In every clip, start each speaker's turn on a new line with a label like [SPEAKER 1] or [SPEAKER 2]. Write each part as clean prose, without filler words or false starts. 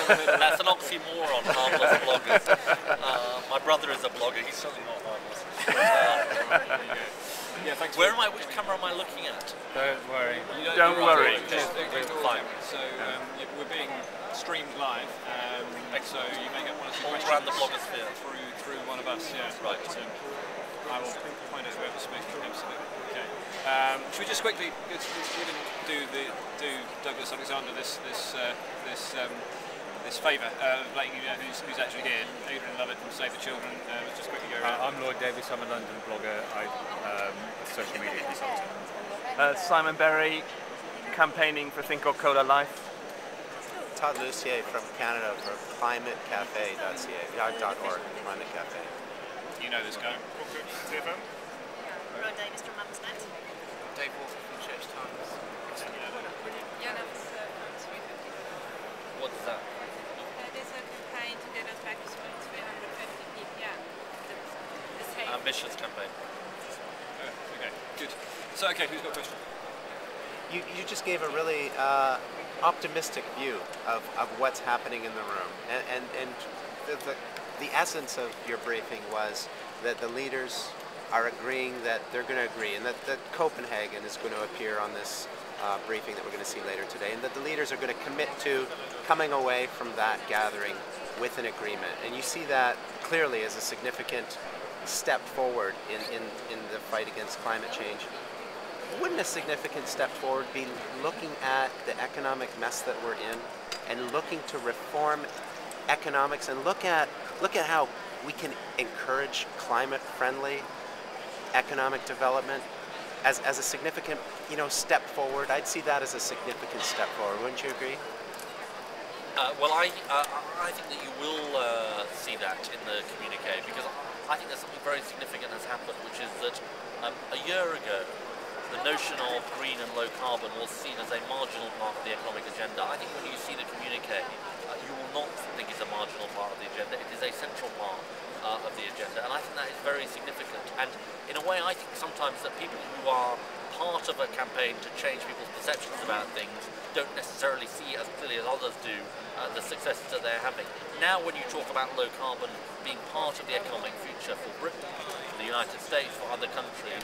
[SPEAKER 1] That's an oxymoron, harmless bloggers. My brother is a blogger, he's certainly not harmless.
[SPEAKER 2] Yeah, thanks.
[SPEAKER 1] Which camera am I looking at?
[SPEAKER 3] Don't worry.
[SPEAKER 2] Don't
[SPEAKER 3] worry.
[SPEAKER 1] Fine.
[SPEAKER 2] So we're being streamed live, so you may get one or two
[SPEAKER 1] All
[SPEAKER 2] questions
[SPEAKER 1] around the blogosphere.
[SPEAKER 2] through one of us. Yeah,
[SPEAKER 1] Right.
[SPEAKER 2] I will find out whoever's speaking. Absolutely. Okay. Should we just quickly? We didn't do Douglas Alexander this favour of letting you know who's actually here. Adrian Lovett from Save the Children. Let's just quickly go around.
[SPEAKER 3] I'm Lloyd Davis. I'm a London blogger. I'm a social media consultant.
[SPEAKER 4] Simon Berry, campaigning for Think or Cola Life.
[SPEAKER 5] Todd Lucier from Canada for climatecafe.org, Climate Cafe.
[SPEAKER 2] You know this guy.
[SPEAKER 6] Rod Davis from Mumsnet.
[SPEAKER 7] Dave Walker from Church Times.
[SPEAKER 6] Yana from 350.
[SPEAKER 1] What is that?
[SPEAKER 6] There's a campaign to get us back to 350 ppm.
[SPEAKER 1] Ambitious campaign.
[SPEAKER 2] Okay, good. So, okay, who's got a question?
[SPEAKER 5] You just gave a really optimistic view of what's happening in the room, and the essence of your briefing was that the leaders are agreeing that they're going to agree, and that Copenhagen is going to appear on this briefing that we're going to see later today, and that the leaders are going to commit to coming away from that gathering with an agreement. And you see that clearly as a significant step forward in the fight against climate change. Wouldn't a significant step forward be looking at the economic mess that we're in and looking to reform economics and look at how we can encourage climate-friendly economic development as a significant, step forward? I'd see that as a significant step forward. Wouldn't you agree?
[SPEAKER 1] Well, I think that you will see that in the communique, because I think there's something very significant has happened, which is that a year ago, the notion of green and low carbon was seen as a marginal part of the economic agenda. I think when you see the communique, you will not think it's a marginal part of the agenda. It is a central part of the agenda, and I think that is very significant. And in a way, I think sometimes that people who are part of a campaign to change people's perceptions about things don't necessarily see as clearly as others do the successes that they're having. Now, when you talk about low carbon being part of the economic future for Britain, for the United States, for other countries,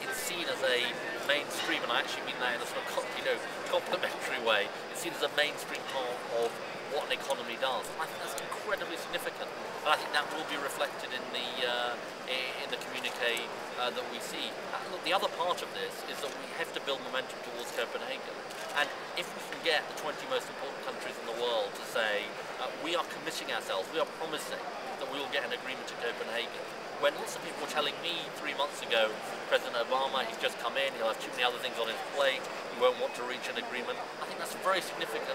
[SPEAKER 1] it's seen as a mainstream, and I actually mean that in a sort of complimentary way. It's seen as a mainstream part of what an economy does. And I think that's incredibly significant, and I think that will be reflected in the communique that we see. Look, the other part of this is that we have to build momentum towards Copenhagen, and if we can get the 20 most important countries in the world to say we are committing ourselves, we are promising that we will get an agreement at Copenhagen, when lots of people were telling me 3 months ago, President Obama, he's just come in, he'll have too many other things on his plate, he won't want to reach an agreement. I think that's a very significant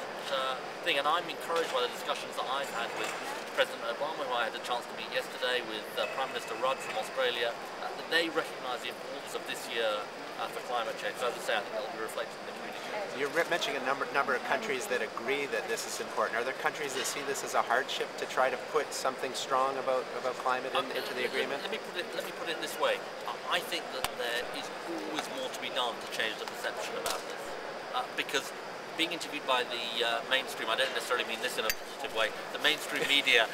[SPEAKER 1] thing, and I'm encouraged by the discussions that I've had with President Obama, who I had a chance to meet yesterday, with Prime Minister Rudd from Australia, that they recognise the importance of this year for climate change. So as I say, I think that will be reflected in the community.
[SPEAKER 5] You're mentioning a number of countries that agree that this is important. Are there countries that see this as a hardship to try to put something strong about climate into the agreement?
[SPEAKER 1] Let me put it this way. I think that there is always more to be done to change the perception about this, because being interviewed by the mainstream, I don't necessarily mean this in a positive way, the mainstream media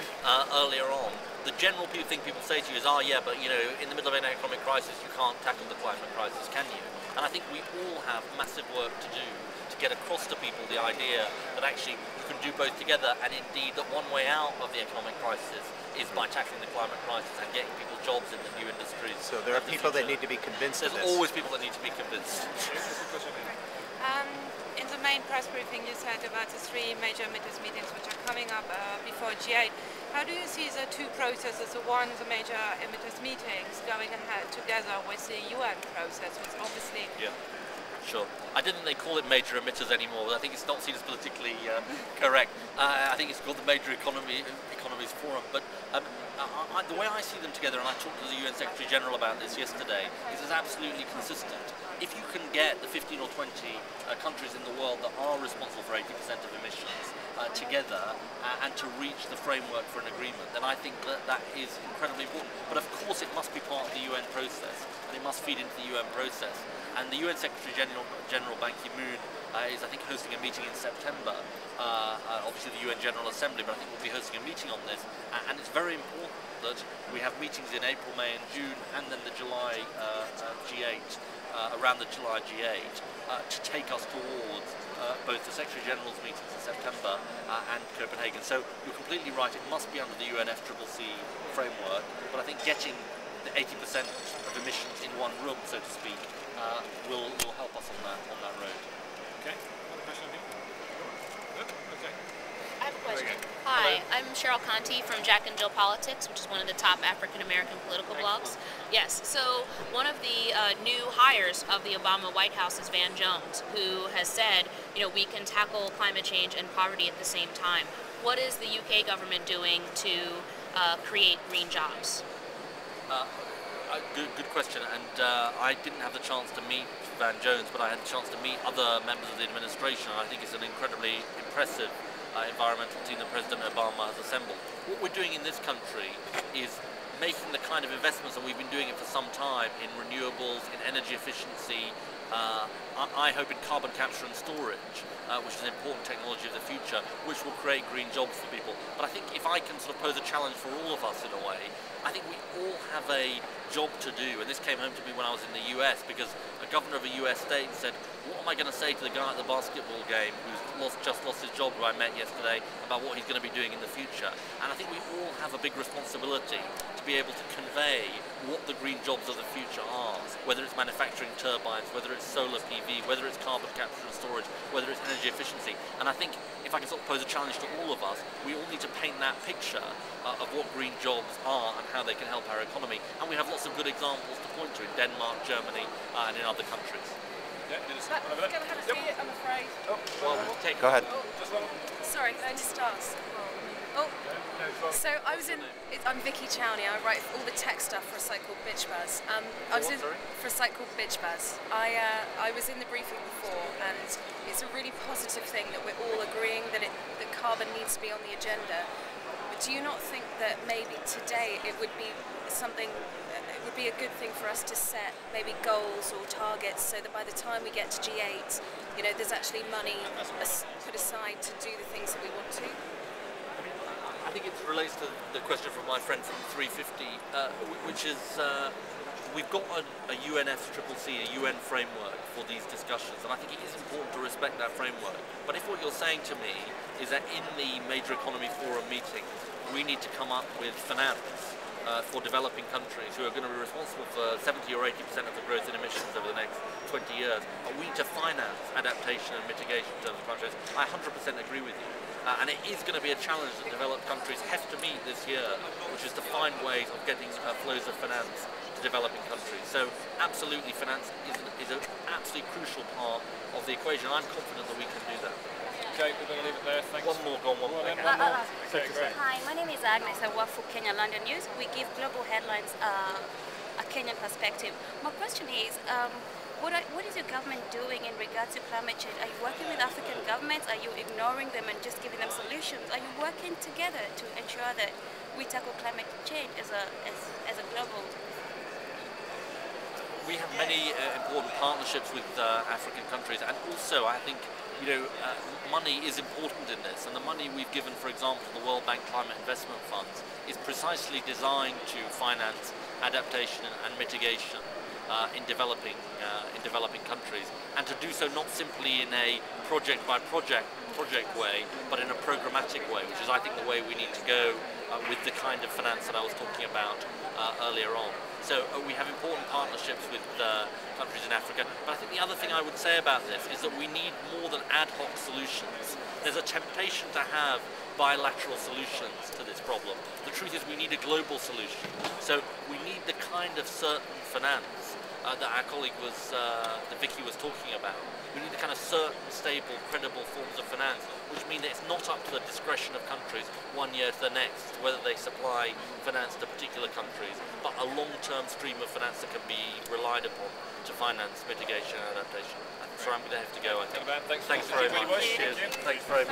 [SPEAKER 1] earlier on, the general thing people say to you is, yeah, but in the middle of an economic crisis, you can't tackle the climate crisis, can you? And I think we all have massive work to do to get across to people the idea that actually you can do both together, and indeed that one way out of the economic crisis is by tackling the climate crisis and getting people jobs in the new industries.
[SPEAKER 5] So there are people that need to be convinced of this.
[SPEAKER 1] There's always people that need to be convinced.
[SPEAKER 6] In the main press briefing you said about the 3 major emitters meetings which are coming up before G8. How do you see the 2 processes, the major emitters meetings going ahead together with the UN process, which obviously...
[SPEAKER 1] Yeah, sure. I didn't think they call it major emitters anymore, but I think it's not seen as politically correct. I think it's called the Major Economies Forum, but the way I see them together, and I talked to the UN Secretary General about this yesterday, is it's absolutely consistent. If you can get the 15 or 20 countries in the world that are responsible for 80% of emissions get together and to reach the framework for an agreement, then I think that that is incredibly important. But of course it must be part of the UN process, and it must feed into the UN process. And the UN Secretary General Ban Ki-moon is, I think, hosting a meeting in September, obviously the UN General Assembly, but I think we'll be hosting a meeting on this. And it's very important that we have meetings in April, May and June, and then the July G8, around the July G8, to take us towards both the Secretary General's meetings in September and Copenhagen. So you're completely right, it must be under the UNFCCC framework, but I think getting the 80% of emissions in one room, so to speak, will help us on that road.
[SPEAKER 2] Okay, another question here? Good, okay.
[SPEAKER 8] I have a question. Hi, I'm Cheryl Conti from Jack and Jill Politics, which is one of the top African-American political blogs. Yes, so one of the new hires of the Obama White House is Van Jones, who has said, we can tackle climate change and poverty at the same time. What is the UK government doing to create green jobs?
[SPEAKER 1] Good question, and I didn't have the chance to meet Van Jones, but I had the chance to meet other members of the administration, and I think it's an incredibly impressive environmental team that President Obama has assembled. What we're doing in this country is making the kind of investments, and we've been doing it for some time, in renewables, in energy efficiency, I hope in carbon capture and storage, which is an important technology of the future, which will create green jobs for people. But I think if I can sort of pose a challenge for all of us in a way, I think we all have a job to do, and this came home to me when I was in the US, because a governor of a US state said, what am I going to say to the guy at the basketball game who's just lost his job, who I met yesterday, about what he's going to be doing in the future? And I think we all have a big responsibility to be able to convey what the green jobs of the future are, whether it's manufacturing turbines, whether it's solar PV, whether it's carbon capture and storage, whether it's energy efficiency. And I think if I can sort of pose a challenge to all of us, we all need to paint that picture of what green jobs are and how they can help our economy. And we have lots of good examples to point to in Denmark, Germany, and in other countries.
[SPEAKER 2] Yeah,
[SPEAKER 9] We're going to have a seat, I'm afraid.
[SPEAKER 1] Well, we'll take
[SPEAKER 5] Go ahead.
[SPEAKER 9] Sorry, can I just ask? Oh, so I'm Vicky Chowney, I write all the tech stuff for a site called Bitch Buzz. For a site called Bitch Buzz. I was in the briefing before, and it's a really positive thing that we're all agreeing that carbon needs to be on the agenda. But do you not think that maybe today it would be a good thing for us to set maybe goals or targets, so that by the time we get to G8, there's actually money put aside to do the things that we want to?
[SPEAKER 1] I think it relates to the question from my friend from 350, which is we've got a UNFCCC, a UN framework for these discussions, and I think it is important to respect that framework. But if what you're saying to me is that in the Major Economy Forum meeting, we need to come up with finance for developing countries who are going to be responsible for 70 or 80% of the growth in emissions over the next 20 years, and we need to finance adaptation and mitigation in terms of countries, I 100% agree with you. And it is going to be a challenge that developed countries have to meet this year, which is to find ways of getting flows of finance to developing countries. So absolutely, finance is an absolutely crucial part of the equation. I'm confident that we can do that.
[SPEAKER 2] Okay, we're going to leave it there. Thanks.
[SPEAKER 1] One more, go on, one more.
[SPEAKER 2] Okay, great.
[SPEAKER 10] Hi, my name is Agnes. I work for Kenya London News. We give global headlines a Kenyan perspective. My question is, what is your government doing in regards to climate change? Are you working with African governments? Are you ignoring them and just giving them solutions? Are you working together to ensure that we tackle climate change as a global?
[SPEAKER 1] We have many important partnerships with African countries, and also I think money is important in this, and the money we've given, for example, the World Bank Climate Investment Funds is precisely designed to finance adaptation and mitigation in developing countries, and to do so not simply in a project by project way, but in a programmatic way, which is I think the way we need to go with the kind of finance that I was talking about earlier on. So we have important partnerships with countries in Africa, but I think the other thing I would say about this is that we need more than ad hoc solutions. There's a temptation to have bilateral solutions to this problem. The truth is we need a global solution. So we need the kind of certain finance that our colleague Vicky was talking about. We need the kind of certain, stable, credible forms of finance, which mean that it's not up to the discretion of countries one year to the next whether they supply finance to particular countries, but a long-term stream of finance that can be relied upon to finance mitigation and adaptation. So I'm going to have to go, I think.
[SPEAKER 2] Thanks
[SPEAKER 1] very much. Cheers. Thanks very much.